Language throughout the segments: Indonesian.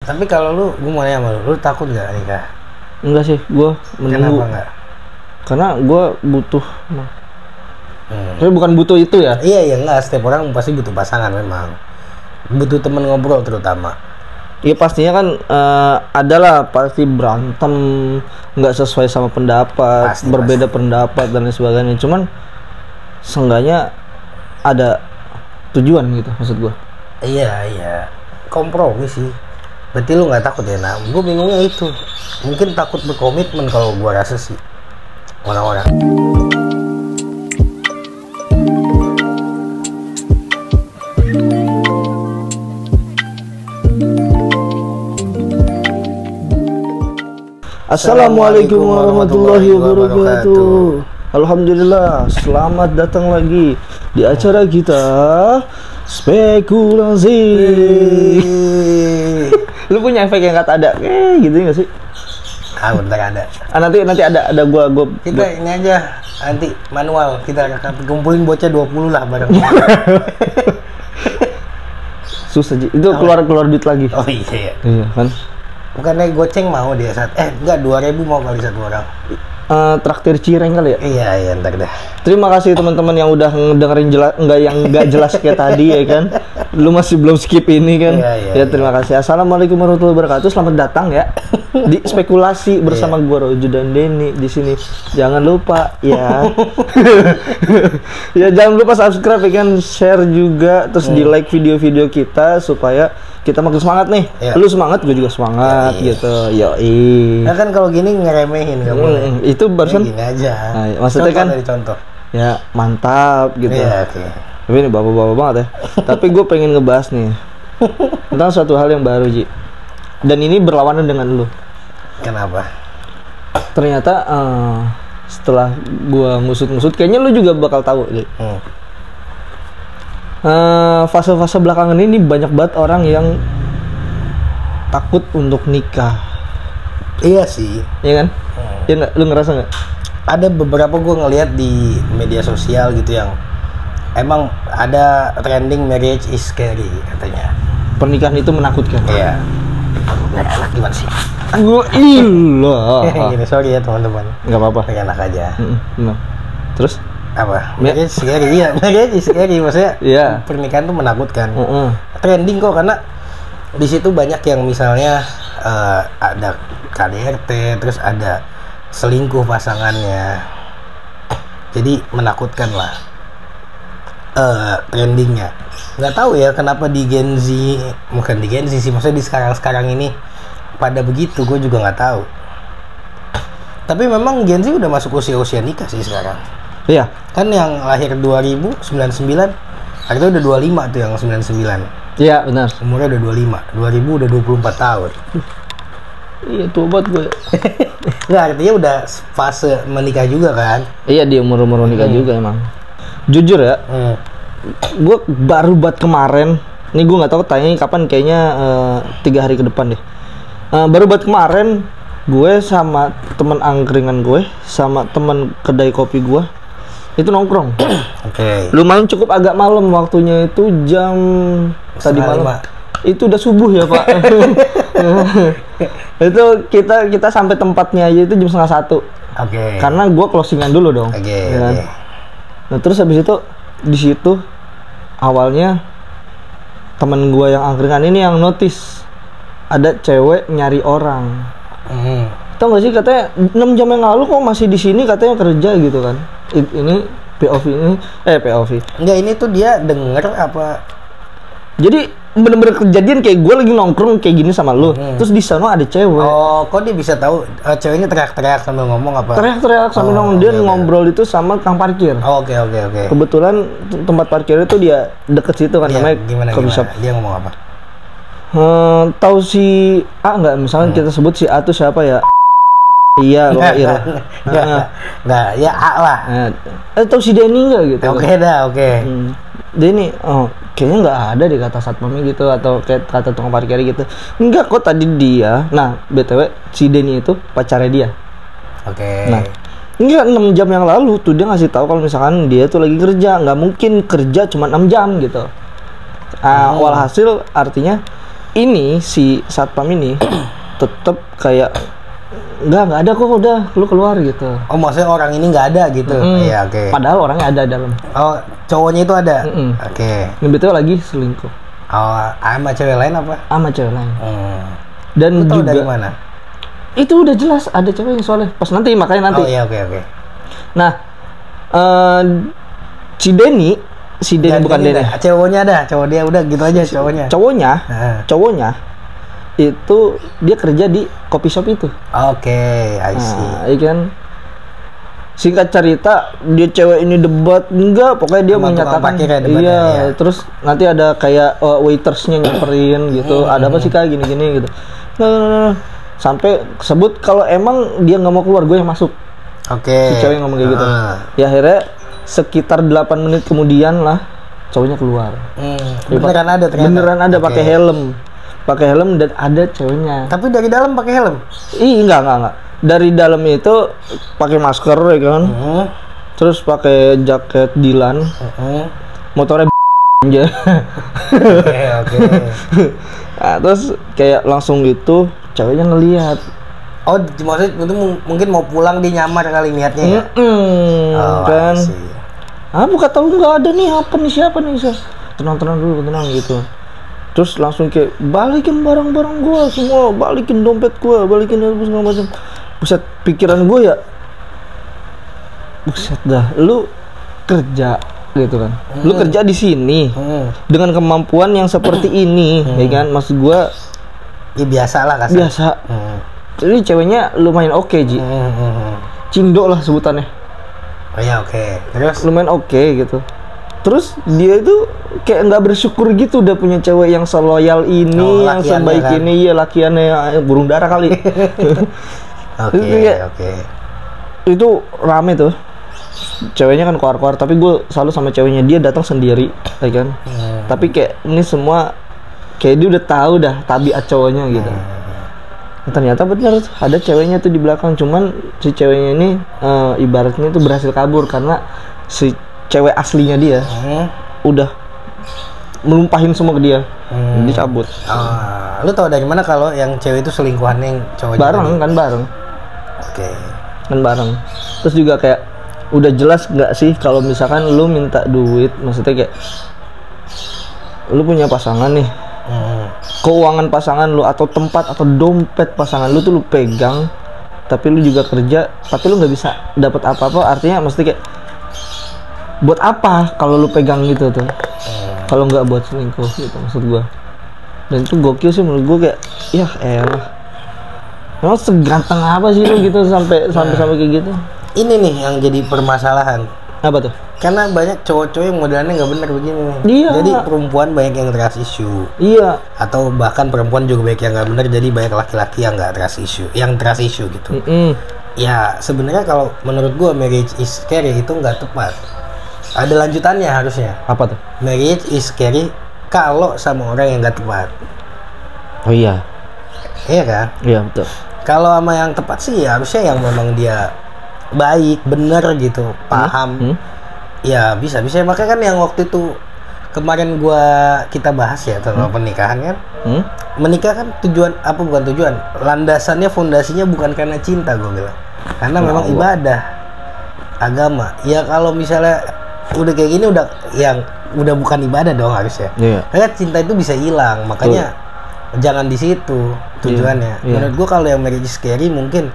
Tapi kalau gue mau nanya sama lu takut nggak nikah? Enggak sih, gue menunggu. Kenapa nggak? Karena gue butuh. Tapi bukan butuh itu ya? Iya enggak, setiap orang pasti butuh pasangan memang. Butuh temen ngobrol terutama. Iya pastinya kan adalah pasti berantem, nggak sesuai sama pendapat, Pasti, berbeda pendapat dan lain sebagainya. Cuman seenggaknya ada tujuan gitu maksud gua. Iya. Kompromi sih. Berarti lu nggak takut ya? Nah, gue bingungnya itu. Mungkin takut berkomitmen kalau gua rasa sih orang-orang. Assalamualaikum warahmatullahi wabarakatuh. Alhamdulillah, selamat datang lagi di acara kita spekulasi. Lu punya efek yang kata ada, gitu nggak sih? Bentar ada. Nanti ada gua. Kita ini aja nanti manual kita kumpulin bocah 20 lah bareng. Susah itu keluar duit lagi. Oh iya. Iya kan. Bukannya goceng mau dia enggak 2.000 mau kali satu orang. Traktir cireng kali ya? Iya, ntar dah. Terima kasih teman-teman yang udah dengerin nggak jelas kayak tadi ya kan. Lu masih belum skip ini kan? Iya. Terima kasih. Assalamualaikum warahmatullahi wabarakatuh. Selamat datang ya di spekulasi bersama gua Roju dan Denny di sini. Jangan lupa ya. Ya jangan lupa subscribe ya kan, share juga, terus di like video-video kita supaya kita makin semangat nih. Lu semangat, gue juga semangat gitu. Yoi. Nah kan kalau gini ngeremehin kamu. Itu barusan gini aja. Nah, maksudnya contoh kan dari contoh. Ya mantap gitu. Iya, oke. Tapi ini bapak-bapak banget ya. Tapi gue pengen ngebahas nih tentang suatu hal yang baru, Ji. Dan ini berlawanan dengan lu. Kenapa? Ternyata setelah gue ngusut-ngusut, kayaknya lu juga bakal tahu, Ji. Fase-fase belakangan ini banyak banget orang yang takut untuk nikah. Iya sih. Iya kan? Ya nggak? Lu ngerasa nggak? Ada beberapa gue ngeliat di media sosial gitu yang emang ada trending marriage is scary katanya. Pernikahan itu menakutkan. Iya. Nggak enak gimana sih? Gue ilah. Gini, sorry ya teman-teman. Nggak apa-apa. Nggak enak aja. Nah. Terus? Apa? Marriage scary, iya. Marriage is scary, maksudnya pernikahan tuh menakutkan. Trending kok, karena di situ banyak yang misalnya ada KDRT, terus ada selingkuh pasangannya. Jadi menakutkan lah trendingnya. Nggak tahu ya kenapa di Gen Z, bukan di Gen Z sih, maksudnya di sekarang ini pada begitu, gue juga nggak tahu. Tapi memang Gen Z udah masuk usia nikah sih sekarang. Iya. Kan yang lahir 2000, 99, artinya udah 25 tuh yang 99. Iya, benar. Umurnya udah 25, 2000 udah 24 tahun. Iya, tua banget gue. Nggak, artinya udah fase menikah juga kan? Iya, di umur nikah juga emang. Jujur ya, gue baru buat kemarin, ini gue nggak tahu tanya kapan, kayaknya 3 hari ke depan deh. Baru buat kemarin, gue sama teman angkringan gue, sama teman kedai kopi gue, itu nongkrong. Oke. Lumayan cukup agak malam, waktunya itu jam tadi malam. Itu udah subuh ya Pak. Itu kita sampai tempatnya aja itu jam 12:30. Oke. Karena gue closingan dulu dong. Oke. Ya kan? Nah terus habis itu di situ awalnya temen gue yang angkringan ini yang notice ada cewek nyari orang. Tau gak sih, katanya 6 jam yang lalu kok masih di sini, katanya kerja gitu kan. Ini POV ini POV. Enggak, ini tuh dia denger apa? Jadi bener-bener kejadian kayak gue lagi nongkrong kayak gini sama lu. Terus di sana ada cewek. Oh, kok dia bisa tahu ceweknya teriak-teriak sambil ngomong apa? Teriak-teriak sambil ngomong, dia ngobrol itu sama tukang parkir. Oh, oke. Kebetulan tempat parkir itu dia deket situ kan, namanya coffee shop. Dia ngomong apa? Tahu si A nggak? Misalnya kita sebut si A tuh siapa ya? Iya, kok Ira. Nah, ya A lah. Tahu si Denny nggak gitu? Oke. Denny, kayaknya nggak ada di kata satpamnya gitu, atau kayak kata tukang parkir gitu. Enggak kok, tadi dia. Nah, BTW si Denny itu pacarnya dia. Oke. Nah, enggak, 6 jam yang lalu tuh dia ngasih tahu kalau misalkan dia tuh lagi kerja. Nggak mungkin kerja cuma 6 jam gitu. Walhasil artinya ini si satpam ini tetap kayak nggak ada kok, udah lu keluar gitu. Oh, maksudnya orang ini nggak ada gitu. Iya, oke. Padahal orangnya ada dalam. Oh, cowoknya itu ada. Oke. Ini betul lagi selingkuh. Oh, sama cewek lain apa? Sama cewek lain. Dan lu tahu juga dari mana? Itu udah jelas ada cewek yang soleh. Pas nanti, makanya nanti. Oh iya, oke. Nah, si Denny bukan Denny. Cowoknya ada, cowok dia udah gitu aja cowoknya. Cowoknya itu dia kerja di coffee shop itu. Oke, I see. Iya kan. Singkat cerita, dia cewek ini debat enggak, pokoknya dia menyatakan iya, terus nanti ada kayak waitersnya nyamperin gitu. Ada apa sih Kak gini-gini gitu. Nah, sampai sebut kalau emang dia nggak mau keluar, gue yang masuk. Oke. Si cewek ngomong kayak gitu. Ya akhirnya sekitar 8 menit kemudian lah cowoknya keluar. Beneran ada ternyata. Beneran ada, pakai helm. Pakai helm dan ada ceweknya. Tapi dari dalam pakai helm? Enggak. Dari dalam itu pakai masker ya kan. Terus pakai jaket Dylan. Motornya aja. Oke. Nah, terus kayak langsung gitu ceweknya ngelihat. Oh, maksudnya itu mungkin mau pulang dia nyamar kali niatnya ya? Kan. Buka tahu nggak ada nih, apa nih, siapa nih? Tenang dulu gitu. Terus langsung kayak balikin barang-barang gua semua, balikin dompet gua, balikin segala macam. Buset, pikiran gua ya, buset dah, lu kerja gitu kan, lu kerja di sini dengan kemampuan yang seperti ini, ya kan, maksud gua, ya biasa lah kasar. Biasa. Jadi ceweknya lumayan oke, Ji. Cindo lah sebutannya. Oh ya, oke. Terus? Lumayan oke gitu. Terus dia itu kayak nggak bersyukur gitu udah punya cewek yang seloyal ini, yang sebaik kan? Ini, ya lakiannya burung dara kali. Oke. Itu rame tuh. Ceweknya kan keluar-keluar, tapi gue selalu sama ceweknya, dia datang sendiri, ya kan. Tapi kayak ini semua kayak dia udah tahu dah tabiat cowoknya gitu. Ternyata benar ada ceweknya tuh di belakang, cuman si ceweknya ini ibaratnya tuh berhasil kabur karena si cewek aslinya dia udah melumpahin semua ke dia. Dia cabut. Lu tau dari mana kalau yang cewek itu selingkuhannya yang cowoknya? Bareng. Oke. Kan bareng. Terus juga kayak udah jelas nggak sih kalau misalkan lu minta duit, maksudnya kayak lu punya pasangan nih, keuangan pasangan lu atau tempat atau dompet pasangan lu tuh lu pegang, tapi lu juga kerja, tapi lu nggak bisa dapat apa-apa. Artinya mesti kayak buat apa kalau lu pegang gitu tuh, kalau nggak buat selingkuh gitu maksud gua. Dan itu gokil sih menurut gua, kayak ya elah, memang seganteng apa sih lu gitu sampai kayak gitu. Ini nih yang jadi permasalahan. Apa tuh? Karena banyak cowok-cowok yang modelannya nggak benar begini nih. Iya. Jadi perempuan banyak yang trust issue. Iya. Atau bahkan perempuan juga banyak yang nggak benar, jadi banyak laki-laki yang nggak trust issue, yang trust issue gitu. Ya sebenarnya kalau menurut gua marriage is scary itu nggak tepat. Ada lanjutannya harusnya. Apa tuh? Marriage is scary kalau sama orang yang nggak tepat. Oh iya. Iya kan? Iya betul. Kalau sama yang tepat sih harusnya yang memang dia baik, bener gitu, paham. Ya bisa. Makanya kan yang waktu itu kemarin kita bahas ya tentang pernikahan kan. Menikah kan bukan tujuan. Landasannya, fondasinya bukan karena cinta, gue bilang. Karena memang ibadah, agama. Ya kalau misalnya udah kayak gini udah bukan ibadah dong harusnya. Karena cinta itu bisa hilang, makanya jangan di situ tujuannya. Menurut gue kalau yang marriage scary mungkin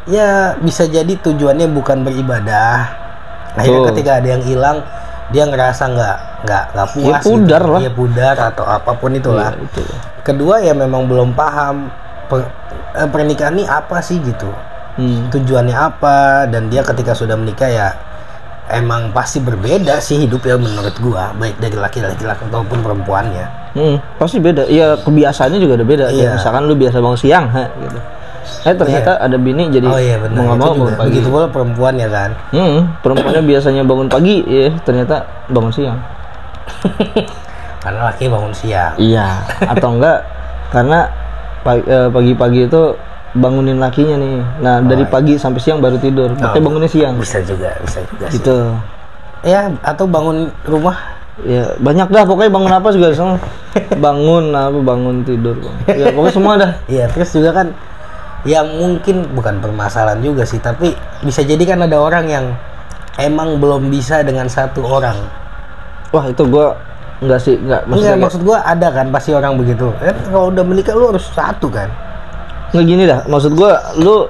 ya bisa jadi tujuannya bukan beribadah. Akhirnya ketika ada yang hilang, dia ngerasa nggak puas. Ya pudar atau apapun itulah. Kedua ya memang belum paham pernikahan ini apa sih gitu. Tujuannya apa, dan dia ketika sudah menikah ya emang pasti berbeda sih hidupnya menurut gua, baik dari laki-laki ataupun perempuannya. Pasti beda. Iya, kebiasaannya juga udah beda. Iya. Misalkan lu biasa bangun siang, gitu. Ternyata ada bini jadi mau nggak mau bangun pagi. Begitu pula perempuan ya kan. Perempuannya biasanya bangun pagi, ya ternyata bangun siang. Karena laki bangun siang. Iya. Atau enggak karena pagi-pagi itu bangunin lakinya nih. Nah dari pagi sampai siang baru tidur. Makanya bangunnya siang. Bisa juga. Gitu. Ya, atau bangun rumah Ya banyak dah pokoknya bangun apa juga sama bangun tidur bang. Ya pokoknya semua dah. Iya terus juga kan yang mungkin bukan permasalahan juga sih, tapi bisa jadi kan ada orang yang emang belum bisa dengan satu orang. Wah itu gua enggak maksud gua ada kan pasti orang begitu. Kalau udah menikah lu harus satu kan. Nggak gini dah, maksud gua lu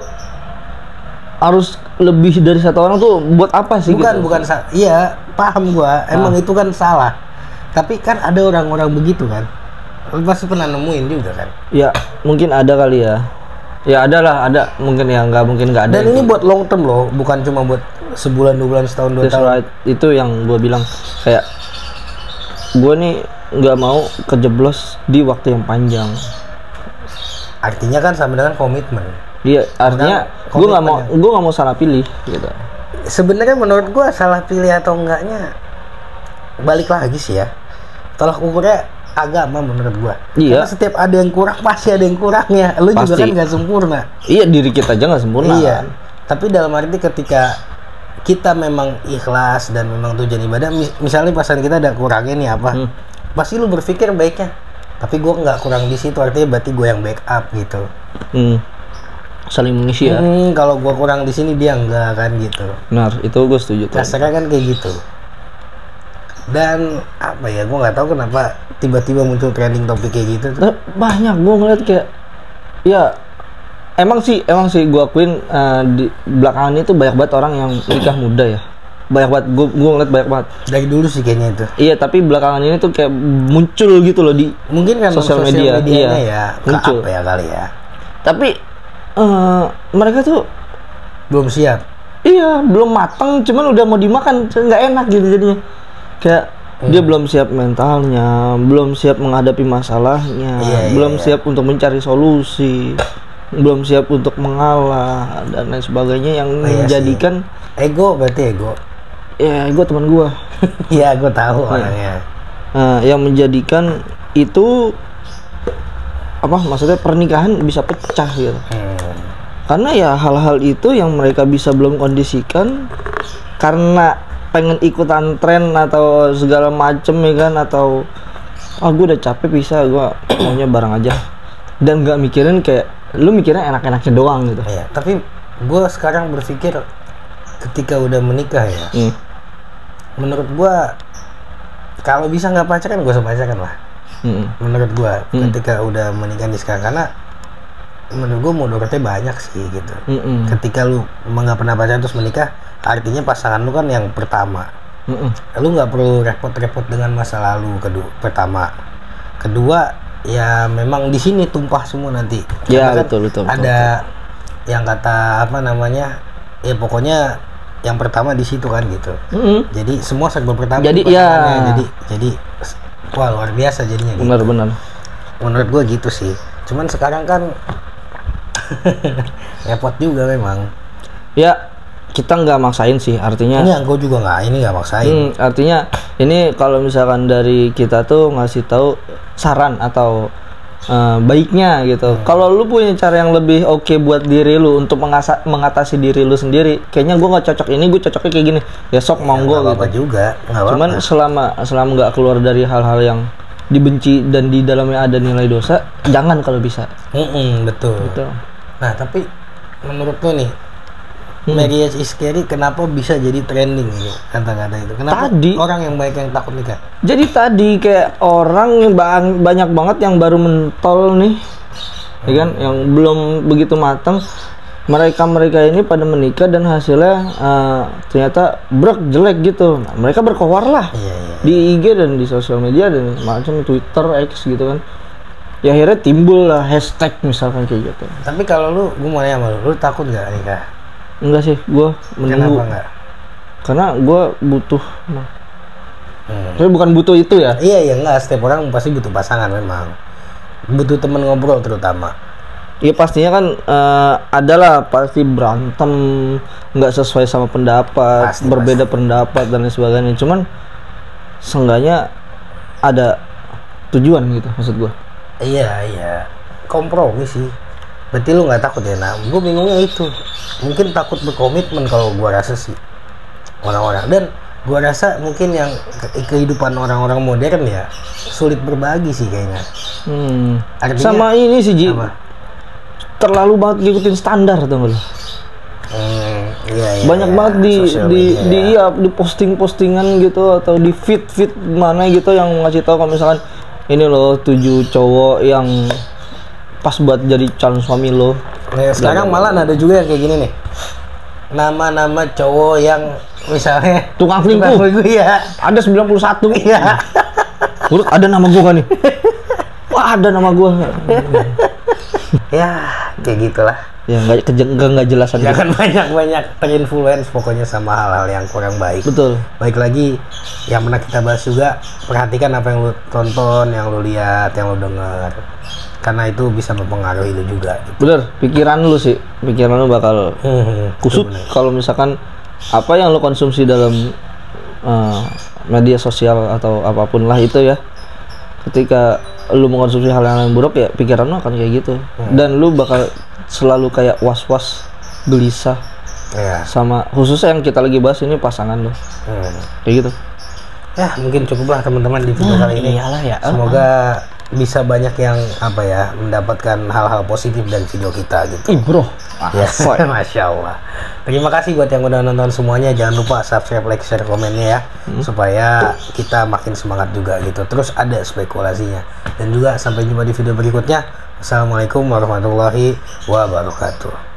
harus lebih dari satu orang tuh buat apa sih? Bukan iya paham gua, emang itu kan salah. Tapi kan ada orang-orang begitu kan. Lu pasti pernah nemuin juga kan. Ya mungkin ada kali ya. Ya ada mungkin ya nggak ada. Dan ini buat long term loh, bukan cuma buat sebulan, 2 bulan, setahun, 2 tahun. Right. Itu yang gua bilang kayak gua nih nggak mau kejeblos di waktu yang panjang. Artinya kan sama dengan komitmen. Iya, artinya gue nggak mau salah pilih gitu. Sebenarnya menurut gue salah pilih atau enggaknya balik lagi sih ya. Tolak ukurnya agama menurut gue. Iya. Karena setiap ada yang kurang pasti ada yang kurangnya. Lu pasti. Juga kan nggak sempurna. Iya, diri kita aja nggak sempurna. Iya. Kan? Tapi dalam arti ketika kita memang ikhlas dan memang tujuan ibadah, misalnya pasangan kita ada kurangnya nih apa, pasti lu berpikir baiknya. Tapi gue nggak kurang di situ, artinya berarti gue yang backup gitu. Saling mengisi ya. Kalau gua kurang di sini dia enggak kan gitu. Benar, itu gue setuju. Kasarnya kan kayak gitu. Dan apa ya, gua nggak tahu kenapa tiba-tiba muncul trending topik kayak gitu tuh. Banyak gua ngeliat kayak ya emang sih gua akuin di belakangan itu banyak banget orang yang nikah muda ya. Banyak banget, gua ngeliat banyak banget. Dari dulu sih kayaknya itu. Iya, tapi belakangan ini tuh kayak muncul gitu loh di mungkin kan sosial media. Iya, ya, muncul apa ya kali ya. Tapi mereka tuh belum siap. Iya, belum matang, cuman udah mau dimakan, nggak enak gitu jadinya. Kayak dia belum siap mentalnya, belum siap menghadapi masalahnya, belum siap untuk mencari solusi, belum siap untuk mengalah dan lain sebagainya yang menjadikan ego, berarti ego. Ya, ego teman gua. Iya, gua tahu orangnya. Yang menjadikan itu apa maksudnya pernikahan bisa pecah gitu. Karena ya hal-hal itu yang mereka bisa belum kondisikan karena pengen ikutan tren atau segala macem ya kan, atau gue udah capek bisa, gue maunya bareng aja dan nggak mikirin kayak lu mikirnya enak-enaknya doang gitu. Iya, tapi gue sekarang berpikir ketika udah menikah ya, menurut gue kalau bisa nggak pacaran gue pacaran lah. Menurut gue ketika udah menikah di sekarang, karena menurut gue modalnya banyak sih gitu. Ketika lu nggak pernah pacaran terus menikah, artinya pasangan lu kan yang pertama. Lu nggak perlu repot-repot dengan masa lalu. Kedua ya memang di sini tumpah semua nanti. Ya betul. Ada yang kata apa namanya, ya pokoknya yang pertama di situ kan gitu. Jadi semua serba pertama. Jadi ya. Jadi wah luar biasa jadinya. Benar. Menurut gua gitu sih. Cuman sekarang kan repot juga memang. Ya kita nggak maksain sih, artinya. Ini gua juga nggak maksain. Artinya ini kalau misalkan dari kita tuh ngasih tahu saran atau baiknya gitu. Kalau lu punya cara yang lebih oke buat diri lu untuk mengatasi diri lu sendiri, kayaknya gue nggak cocok ini, gue cocoknya kayak gini. Ya sok monggo gitu. Apa juga. Cuman selama nggak keluar dari hal-hal yang dibenci dan di dalamnya ada nilai dosa, jangan kalau bisa. Betul. Nah tapi menurut lo nih, marriage is scary kenapa bisa jadi trending gitu kata-kata itu? Kenapa orang yang baik yang takut nikah? Jadi tadi kayak orang yang banyak banget yang baru mentol nih, ya kan, yang belum begitu matang. Mereka ini pada menikah dan hasilnya ternyata jelek gitu. Nah, mereka berkoar lah di IG dan di sosial media dan macam Twitter, X gitu kan. Ya akhirnya timbul lah hashtag misalkan kayak gitu. Tapi kalau gue mau nanya sama lu takut nggak nikah? Enggak sih, gue menunggu. Kenapa enggak? Karena gue butuh. Tapi bukan butuh itu ya? Iya enggak. Setiap orang pasti butuh pasangan memang. Butuh temen ngobrol terutama. Iya pastinya kan adalah pasti berantem, nggak sesuai sama pendapat, berbeda pendapat dan lain sebagainya. Cuman seenggaknya ada tujuan gitu maksud gue. Iya. Kompromi sih. Berarti lu nggak takut ya? Nah, gue bingungnya itu. Mungkin takut berkomitmen kalau gue rasa sih orang-orang. Dan Gua rasa mungkin yang kehidupan orang-orang modern ya sulit berbagi sih kayaknya. Artinya, sama ini sih Ji, terlalu banget ngikutin standar tuh lo. Iya, banyak banget di posting-postingan gitu atau di feed mana gitu yang ngasih tahu kalau misalkan ini loh 7 cowok yang pas buat jadi calon suami lo. Sekarang malah ada juga yang kayak gini nih. Nama-nama cowok yang misalnya tukang selingkuh ya. Ada 91. Iya. Urut ada nama gua kan nih. Wah, ada nama gua. Ya, kayak gitulah. Ya nggak jelasan. Jangan banyak terinfluence pokoknya sama hal-hal yang kurang baik. Betul. Baik lagi yang pernah kita bahas juga, perhatikan apa yang lu tonton, yang lu lihat, yang lu dengar. Karena itu bisa mempengaruhi lu juga. Gitu. Bener, pikiran lu bakal kusut kalau misalkan apa yang lu konsumsi dalam media sosial atau apapun lah itu ya. Ketika lu mengkonsumsi hal yang buruk ya pikiran lu akan kayak gitu. Dan lu bakal selalu kayak was-was, gelisah. Sama khususnya yang kita lagi bahas ini pasangan lo. Kayak gitu. Ya, mungkin cukuplah teman-teman di video kali ini. Iyalah ya. Semoga bisa banyak yang mendapatkan hal-hal positif dari video kita gitu. Bro. Ya, Masya Allah. Terima kasih buat yang udah nonton semuanya. Jangan lupa subscribe, like, share, komennya ya, supaya kita makin semangat juga gitu. Terus ada spekulasinya. Dan juga sampai jumpa di video berikutnya. Assalamualaikum warahmatullahi wabarakatuh.